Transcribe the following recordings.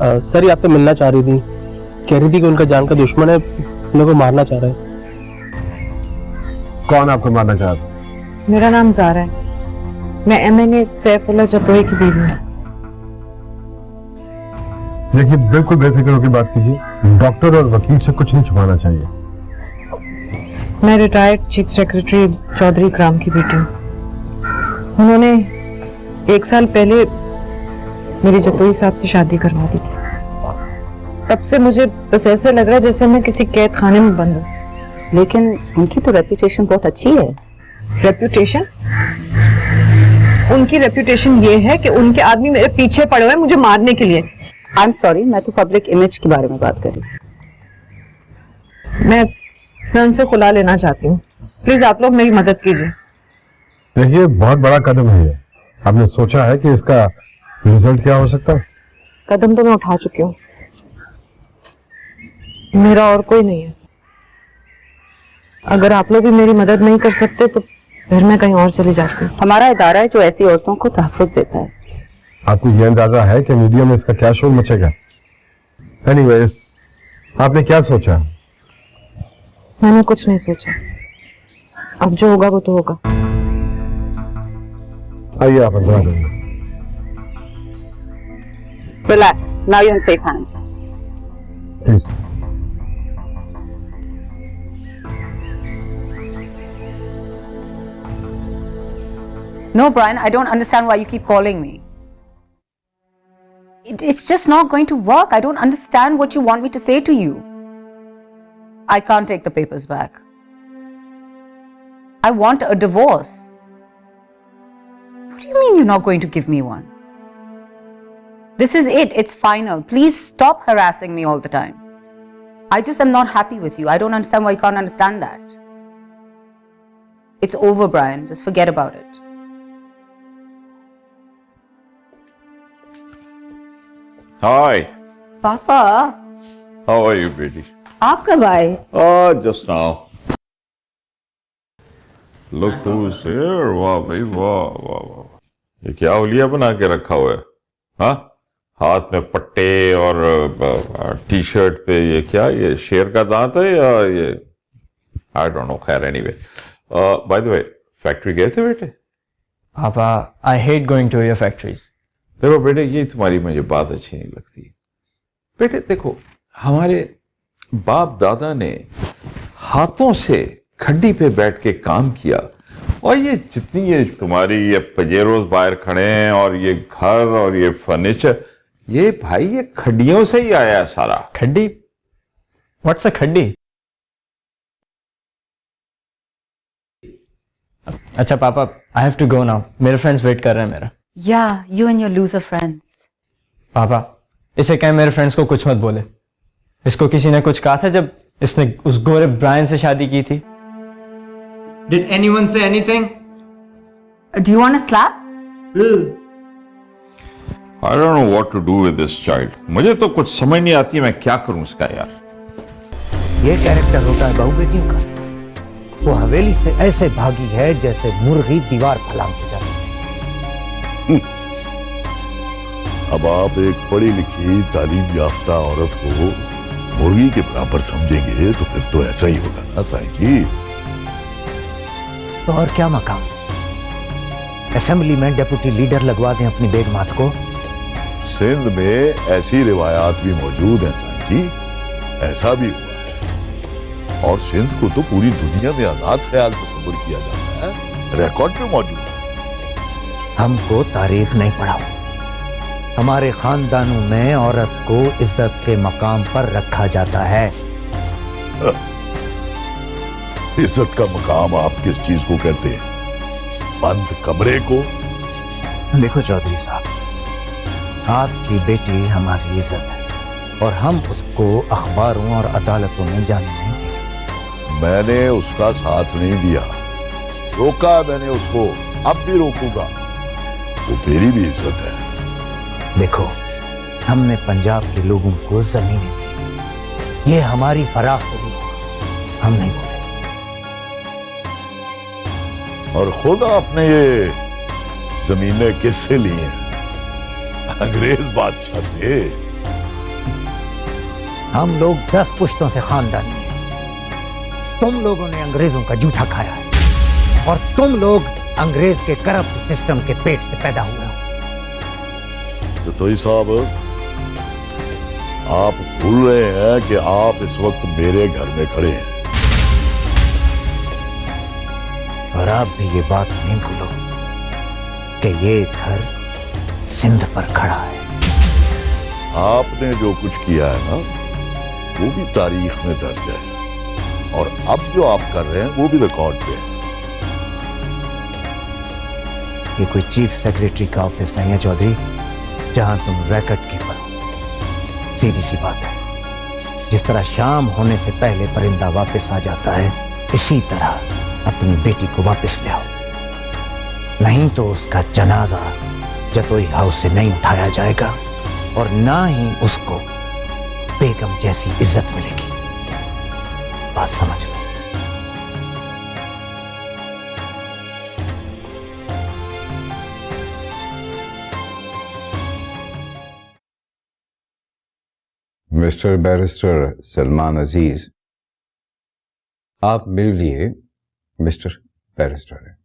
Sir ये आपसे मिलना चाह रही थी, कह रही थी कि उनका जान का दुश्मन है, उन लोगों को मारना चाह रहा है। कौन आपको मारना चाह रहा है? मेरा नाम ज़ारा है, मैं एमएनए सैफुल्लाह जतोई की बीवी हूँ। देखिए बिल्कुल बेफिक्र होकर बात कीजिए, डॉक्टर और वकील से कुछ नहीं छुपाना चाहिए। मैं रिटायर्ड चीफ सेक्रेटरी चौधरी इकराम की बेटी हूँ। उन्होंने 1 साल पहले मेरी जतोई साहब से शादी करवा दी थी। तब से मुझे बस ऐसे लग रहा है जैसे मैं किसी कैद खाने में बंद हूँ। लेकिन उनकी तो रेपुटेशन बहुत अच्छी है। रेपुटेशन? उनकी रेपुटेशन ये है कि उनके आदमी मेरे पीछे पड़े हुए हैं मुझे मारने के लिए। आई एम सॉरी, मैं तो पब्लिक इमेज के बारे में बात कर रही थी। मैं उनसे खुला लेना चाहती हूँ, प्लीज आप लोग मेरी मदद कीजिए। देखिए बहुत बड़ा कदम है ये, आपने सोचा है कि इसका रिजल्ट क्या हो सकता है? कदम तो मैं उठा चुकी हूँ, मेरा और कोई नहीं है। अगर आप लोग भी मेरी मदद नहीं कर सकते तो फिर मैं कहीं और चली जाती हूँ। हमारा इदारा है जो ऐसी औरतों को तहफ़्फ़ुज़ देता है। आपको ये अंदाजा है कि मीडिया में इसका क्या शोर मचेगा? एनीवेज, आपने क्या सोचा? मैंने कुछ नहीं सोचा, अब जो होगा वो तो होगा। आइए आप अंदर आ जाइए। Relax, now you're in safe hands. Please. No, Brian, I don't understand why you keep calling me. It's just not going to work. I don't understand what you want me to say to you. I can't take the papers back. I want a divorce. What do you mean you're not going to give me one? This is it. It's final. Please stop harassing me all the time. I just am not happy with you. I don't understand why you can't understand that. It's over, Brian. Just forget about it. Hi. Papa, How are you, baby? aap kab aaye? Oh, just now. Look who's here. वाह भाई वाह वाह वाह। ये क्या हुलिया बना के रखा हुआ है? हाँ? हाथ में पट्टे और टी शर्ट पे ये क्या? ये शेर का दांत है या ये? I don't know. खैर anyway. By the way, factory गए थे बेटे? पापा, I hate going to your factories. देखो बेटे, ये तुम्हारी मुझे बात अच्छी नहीं लगती। बेटे देखो, हमारे बाप दादा ने हाथों से खड्डी पे बैठ के काम किया, और ये जितनी ये तुम्हारी ये पजेरोस बाहर खड़े हैं और ये घर और ये फर्नीचर, ये भाई ये खड्डियों से ही आया है सारा। खड्डी? What's a खड्डी? अच्छा पापा, I have to go now. मेरे फ्रेंड्स वेट कर रहे हैं मेरा। Yeah, you and your loser friends. पापा, इसे कहें मेरे फ्रेंड्स को कुछ मत बोले। इसको किसी ने कुछ कहा था जब इसने उस गोरे ब्रायन से शादी की थी? Did anyone say anything? Do you want a slap? I don't know what to do with this child. मुझे तो कुछ समझ नहीं आती मैं क्या करूं इसका यार। ये कैरेक्टर होता है बहू बेटियों का। वो हवेली से ऐसे भागी है जैसे मुर्गी दीवार फलांग के जाती है। अब आप एक पढ़ी लिखी तालीम याफ्ता औरत को मुर्गी के बराबर समझेंगे तो फिर तो ऐसा ही होगा ना साईं जी। तो और क्या मकाम? असेंबली में डेप्यूटी लीडर लगवा दें अपनी बेगमात को। सिंध में ऐसी रिवायात भी मौजूद हैं साईं जी, ऐसा भी हुआ है। और सिंध को तो पूरी दुनिया में आजाद ख्याल तस्वुर किया जाता है, रिकॉर्ड में मौजूद है। हमको तारीख नहीं पढ़ाओ। हमारे खानदानों में औरत को इज्जत के मकाम पर रखा जाता है। इज्जत का मकाम आप किस चीज को कहते हैं? बंद कमरे को? देखो चौधरी साहब, आपकी बेटी हमारी इज्जत है और हम उसको अखबारों और अदालतों में जाने नहीं देंगे। मैंने उसका साथ नहीं दिया, रोका मैंने उसको, अब भी रोकूंगा। वो मेरी भी इज्जत है। देखो, हमने पंजाब के लोगों को जमीनें दी, ये हमारी फराख होगी, हम नहीं बोले। और खुद आपने ये जमीनें किससे ली हैं? अंग्रेज बादशाह से। हम लोग 10 पुश्तों से खानदानी हैं। तुम लोगों ने अंग्रेजों का जूठा खाया है और तुम लोग अंग्रेज के करप्ट सिस्टम के पेट से पैदा हुए हो। जतोई साहब, आप भूल रहे हैं कि आप इस वक्त मेरे घर में खड़े हैं। और आप भी ये बात नहीं भूलो कि ये घर सिंध पर खड़ा है। आपने जो कुछ किया है ना, वो भी तारीख में दर्ज है, और अब जो आप कर रहे हैं वो भी रिकॉर्ड पे है। ये कोई चीफ सेक्रेटरी का ऑफिस नहीं है चौधरी, जहां तुम रिकॉर्ड कीपर हो। सीधी सी बात है, जिस तरह शाम होने से पहले परिंदा वापस आ जाता है, इसी तरह अपनी बेटी को वापस ले आओ, नहीं तो उसका जनाजा जतोई हाउस से नहीं उठाया जाएगा और ना ही उसको बेगम जैसी इज्जत मिलेगी। बात समझ लो। मिस्टर बैरिस्टर सलमान अजीज, आप मेरे लिए मिस्टर बैरिस्टर हैं।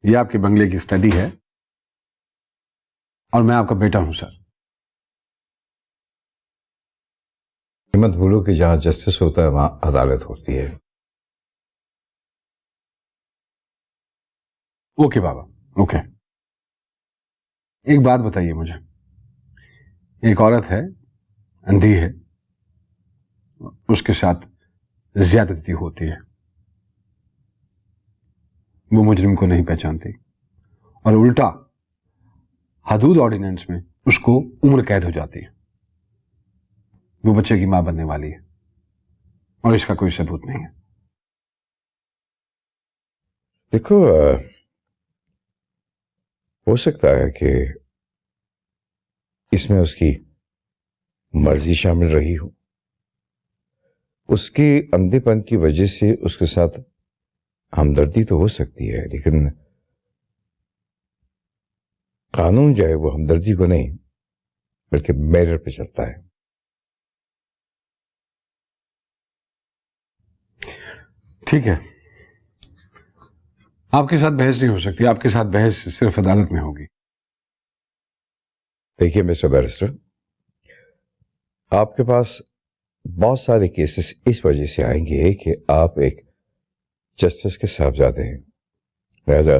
ये आपके बंगले की स्टडी है और मैं आपका बेटा हूं सर। मत भूलो कि जहां जस्टिस होता है वहां अदालत होती है। ओके बाबा, ओके। एक बात बताइए मुझे, एक औरत है, अंधी है, उसके साथ ज्यादती होती है, वो मुजरिम को नहीं पहचानती और उल्टा हदूद ऑर्डिनेंस में उसको उम्र कैद हो जाती है। वो बच्चे की मां बनने वाली है और इसका कोई सबूत नहीं है। देखो, हो सकता है कि इसमें उसकी मर्जी शामिल रही हो। उसके अंधेपन की वजह से उसके साथ हमदर्दी तो हो सकती है, लेकिन कानून जो है वो हमदर्दी को नहीं बल्कि मेरिट पे चलता है। ठीक है, आपके साथ बहस नहीं हो सकती, आपके साथ बहस सिर्फ अदालत में होगी। देखिए मिस्टर बैरिस्टर, आपके पास बहुत सारे केसेस इस वजह से आएंगे कि आप एक जस्टिस के साहबजादे हैं, लिहाजा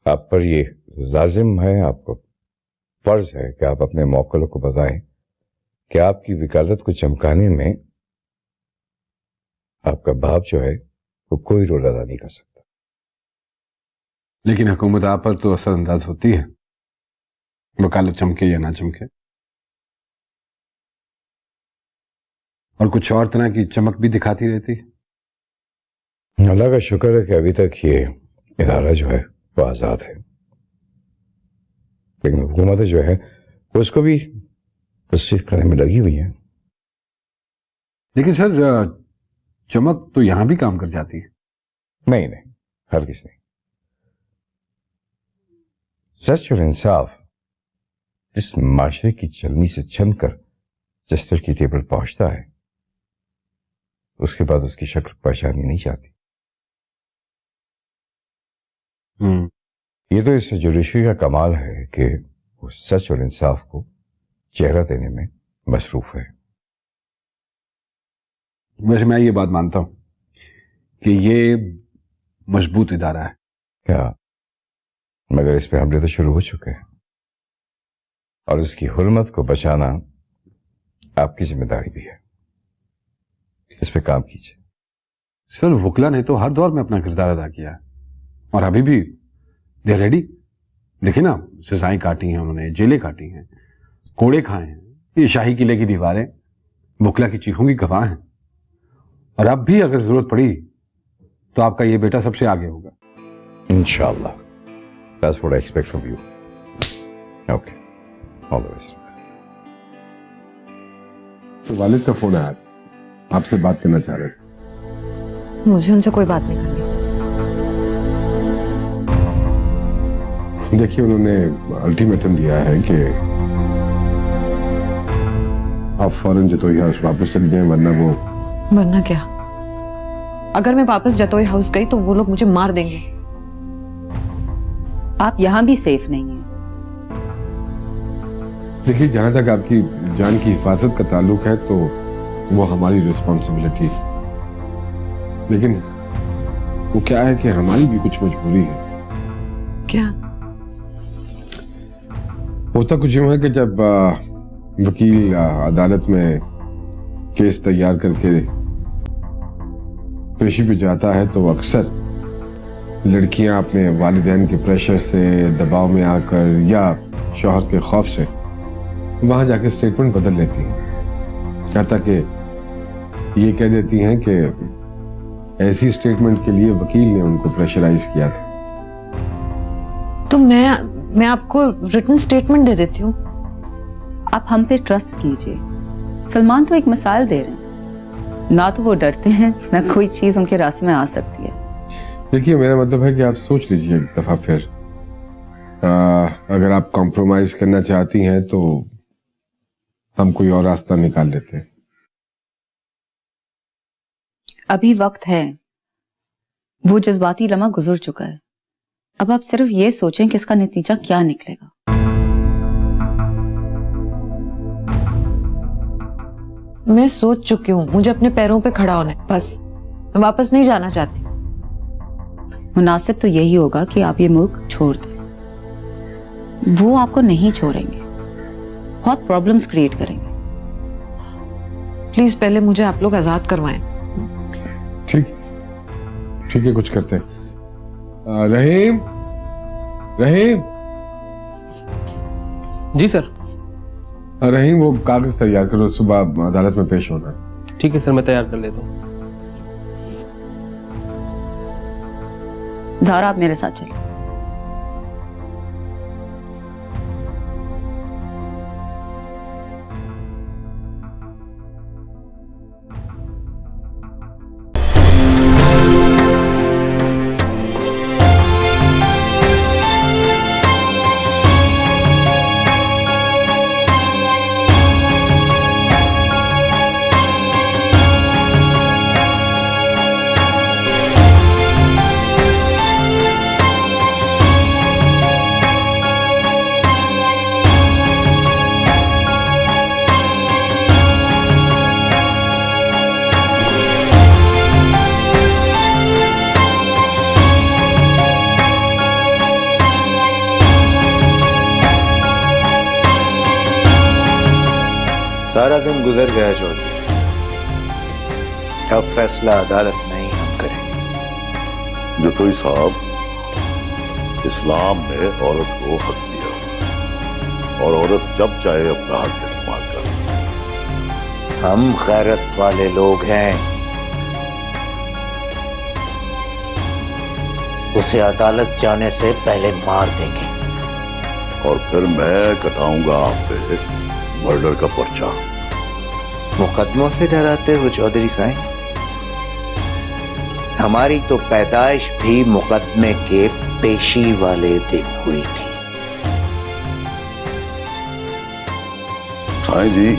आप पर ये लाजिम है, आपको फर्ज है कि आप अपने मौक्कलों को बताएं कि आपकी वकालत को चमकाने में आपका बाप जो है वो कोई रोल अदा नहीं कर सकता। लेकिन हुकूमत आप पर तो असरअंदाज होती है, वकालत चमके या ना चमके। और कुछ और तरह की चमक भी दिखाती रहती है। अल्लाह का शुक्र है कि अभी तक ये इदारा जो है वो आजाद है, लेकिन हुकूमत जो है उसको भी तस्दीक करने में लगी हुई है। लेकिन सर, चमक तो यहां भी काम कर जाती है। नहीं नहीं, हरगिज़ नहीं। सच और इंसाफ जिस माशरे की चलनी से छनकर जस्टिस की टेबल पहुंचता है, उसके बाद उसकी शक्ल पहचानी नहीं जाती। ये तो इस जुडिशरी का कमाल है कि वो सच और इंसाफ को चेहरा देने में मसरूफ है। वैसे मैं ये बात मानता हूं कि ये मजबूत इदारा है। क्या? मगर इस पे हमले तो शुरू हो चुके हैं और इसकी हुर्मत को बचाना आपकी जिम्मेदारी भी है। इस पे काम कीजिए। सर, वकला ने तो हर दौर में अपना किरदार अदा किया है और अभी भी दे रेडी। देखिए ना, सजाएं काटी हैं उन्होंने, जेलें काटी हैं, कोड़े खाए हैं। ये शाही किले की दीवारें वकला की चीखों की गवाह हैं। और अब भी अगर जरूरत पड़ी तो आपका ये बेटा सबसे आगे होगा। इंशाल्लाह। That's what I expect from you. Okay. All the best. तो वालिद का फोन आया, आपसे बात करना चाह रहे थे। मुझे उनसे कोई बात नहीं करनी। देखिए, उन्होंने अल्टीमेटम दिया है कि आप फौरन जतोई हाउस वापस चली जाएं, वरना वो वरना क्या? अगर मैं वापस जतोई हाउस गई तो वो लोग मुझे मार देंगे। आप यहाँ भी सेफ नहीं हैं। देखिए, जहां तक आपकी जान की हिफाजत का ताल्लुक है तो वो हमारी रिस्पॉन्सिबिलिटी है, लेकिन वो क्या है कि हमारी भी कुछ मजबूरी है। क्या? होता कुछ यूं है कि जब वकील अदालत में केस तैयार करके पेशी पे जाता है तो अक्सर लड़कियां अपने वालिदैन के प्रेशर से, दबाव में आकर या शौहर के खौफ से वहां जाके स्टेटमेंट बदल लेती हैं, यहाँ तक कि ये कह देती हैं कि ऐसी स्टेटमेंट के लिए वकील ने उनको प्रेशराइज किया था। तो मैं आपको रिटन स्टेटमेंट दे देती हूँ। आप हम पे ट्रस्ट कीजिए। सलमान तो एक मिसाल दे रहे हैं, ना तो वो डरते हैं ना कोई चीज उनके रास्ते में आ सकती है। देखिए, मेरा मतलब है कि आप सोच लीजिए एक दफा फिर। अगर आप कॉम्प्रोमाइज करना चाहती हैं तो हम कोई और रास्ता निकाल लेते हैं। अभी वक्त है, वो जज्बाती लम्हा गुजर चुका है। अब आप सिर्फ ये सोचें कि इसका नतीजा क्या निकलेगा। मैं सोच चुकी हूँ, मुझे अपने पैरों पे खड़ा होना है, बस। मैं वापस नहीं जाना चाहती। मुनासिब तो यही होगा कि आप ये मुल्क छोड़ दें। वो आपको नहीं छोड़ेंगे, बहुत प्रॉब्लम्स क्रिएट करेंगे। प्लीज पहले मुझे आप लोग आजाद करवाएं। ठीक है, कुछ करते हैं। रहीम, जी सर। रहीम, वो कागज तैयार करो, सुबह अदालत में पेश होना है। ठीक है सर, मैं तैयार कर लेता हूँ। ज़ारा, आप मेरे साथ चलिए। सारा दिन गुजर गया चौधरी, अब फैसला अदालत में ही हम करेंगे। जतोई साहब, इस्लाम ने औरत को हक दिया और औरत जब चाहे अपना हक इस्तेमाल कर सकती। हम गैरत वाले लोग हैं, उसे अदालत जाने से पहले मार देंगे और फिर मैं कटाऊंगा आप पे मर्डर का पर्चा। मुकदमों से डराते हो चौधरी साईं? हमारी तो पैदाइश भी मुकदमे के पेशी वाले दिन हुई थी। साईं जी,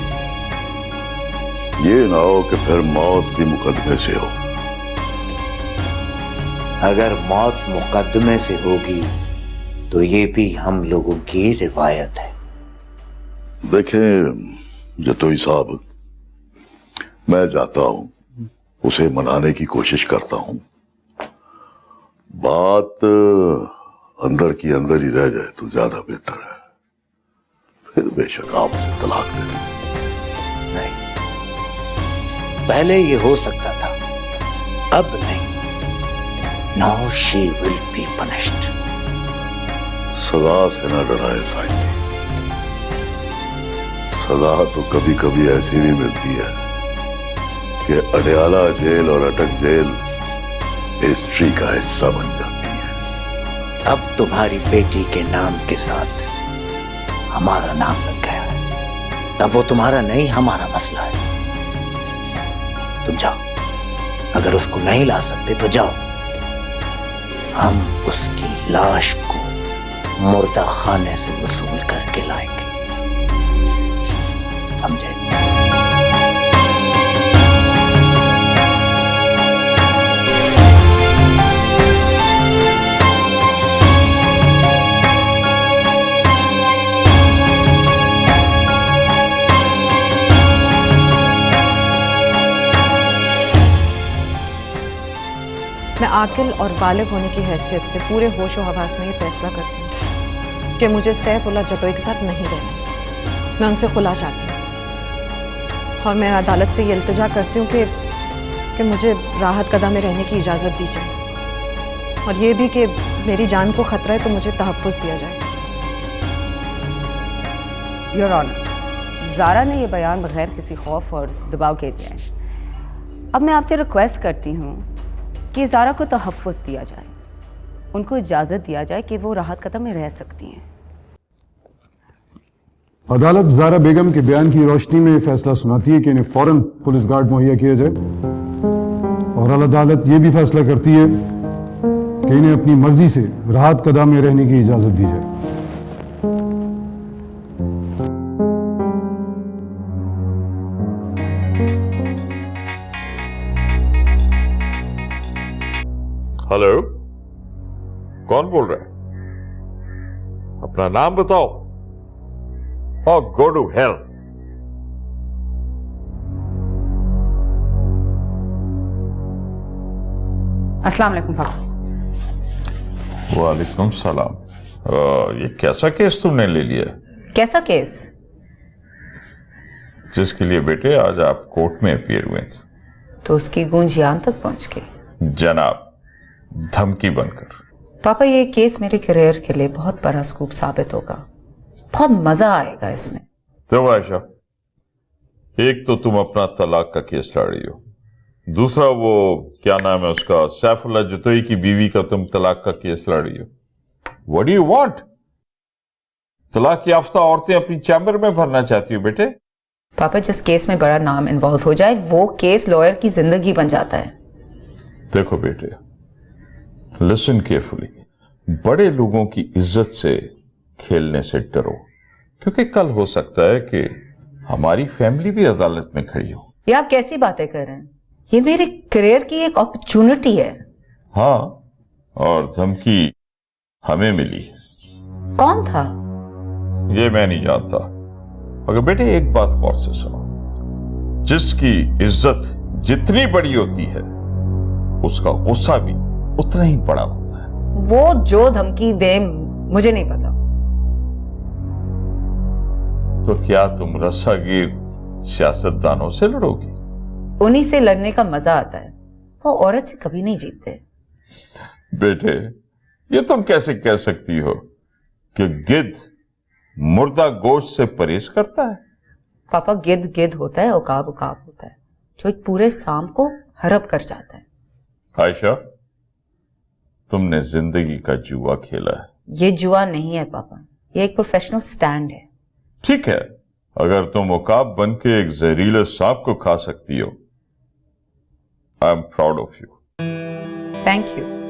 ये ना हो कि फिर मौत भी मुकदमे से हो। अगर मौत मुकदमे से होगी तो ये भी हम लोगों की रिवायत है। देखें जतोई साहब, मैं जाता हूं, उसे मनाने की कोशिश करता हूं। बात अंदर की अंदर ही रह जाए तो ज्यादा बेहतर है। फिर बेशक आप उसे तलाक दे दें। नहीं, पहले ये हो सकता था, अब नहीं। Now she will be punished. सजा से न डराए साईं जी, सजा तो कभी कभी ऐसी भी मिलती है कि अडयाला जेल और अटक जेल हिस्ट्री का हिस्सा बन जाती है। अब तुम्हारी बेटी के नाम के साथ हमारा नाम लग गया है। अब वो तुम्हारा नहीं, हमारा मसला है। तुम जाओ, अगर उसको नहीं ला सकते तो जाओ, हम उसकी लाश को मुर्दा खाने से वसूल करके लाएंगे। समझे? میں عاقل اور بالغ ہونے کی حیثیت سے پورے ہوش و حواس میں یہ فیصلہ کرتی ہوں کہ مجھے سیف اللہ جتوئی کے ساتھ نہیں رہنا، میں ان سے خلا چاہتی ہوں، اور میں عدالت سے یہ التجا کرتی ہوں کہ مجھے راحت قدہ میں رہنے کی اجازت دی جائے، اور یہ بھی کہ میری جان کو خطرہ ہے تو مجھے تحفظ دیا جائے۔ یور آنر، زارا نے یہ بیان بغیر کسی خوف اور دباؤ کے دیا ہے۔ اب میں آپ سے ریکویسٹ کرتی ہوں کہ زارا کو تحفظ دیا جائے، ان کو اجازت دیا جائے کہ وہ راحت قدم میں رہ سکتی ہیں۔ عدالت زارا بیگم کے بیان کی روشنی میں یہ فیصلہ سناتی ہے کہ انہیں فوراً پولیس گارڈ مہیا کیا جائے، اور عدالت یہ بھی فیصلہ کرتی ہے کہ انہیں اپنی مرضی سے راحت قدم میں رہنے کی اجازت دی جائے۔ ہلو، کون بول رہا ہے؟ اپنا نام بتاؤ۔ Oh, go to hell. السلام علیکم پاپا۔ وعلیکم السلام۔ یہ کیسا کیس تم نے لے لیا؟ کیسا کیس؟ جس کے لیے بیٹے آج آپ کورٹ میں اپیئر ہوئے تھے۔ تو اس کی گونج یہاں تک پہنچ گئی؟ جناب، دھمکی بن کر۔ پاپا یہ کیس میرے کیریئر کے لیے بہت بڑا اسکوپ ثابت ہوگا، بہت مزہ آئے گا اس میں۔ تو عائشہ، ایک تو تم اپنا طلاق کا کیس لڑ رہی ہو، دوسرا وہ کیا نام ہے اس کا، سیف اللہ جتوئی کی بیوی کا تم طلاق کا کیس لڑ رہی ہو۔ What do you want؟ طلاق یافتہ عورتیں اپنی چیمبر میں بھرنا چاہتی ہو بیٹے؟ پاپا جس کیس میں بڑا نام انوالو ہو جائے وہ کیس لائر کی زندگی بن جاتا ہے۔ دیکھو بیٹے، لسن کیئرفلی، بڑے لوگوں کی عزت سے کھیلنے سے ڈرو، کیونکہ کل ہو سکتا ہے کہ ہماری فیملی بھی عدالت میں کھڑی ہو۔ یہ آپ کیسی باتیں کر رہے ہیں؟ یہ میرے کیریئر کی ایک اپرچونٹی ہے۔ ہاں، اور دھمکی ہمیں ملی۔ کون تھا؟ یہ میں نہیں جانتا، مگر بیٹے ایک بات غور سے سنو، جس کی عزت جتنی بڑی ہوتی ہے اس کا غصہ بھی اتنا ہی بڑا ہوتا ہے۔ وہ جو دھمکی دے مجھے نہیں پتا۔ تو کیا تم رسا گیر سیاست دانوں سے لڑو گی؟ انہی سے لڑنے کا مزہ آتا ہے، وہ عورت سے کبھی نہیں جیتتے۔ بیٹے، یہ تم کیسے کہہ سکتی ہو کہ گدھ مردہ گوشت سے پرہیز کرتا ہے؟ پاپا گدھ گدھ ہوتا ہے، عقاب عقاب ہوتا ہے، جو ایک پورے سام کو ہرپ کر جاتا ہے۔ عائشہ، تم نے زندگی کا جوا کھیلا ہے۔ یہ جوا نہیں ہے پاپا، یہ ایک پروفیشنل سٹینڈ ہے۔ ٹھیک ہے، اگر تم عقاب بن کے ایک زہریلے سانپ کو کھا سکتی ہو، I am proud of you. Thank you.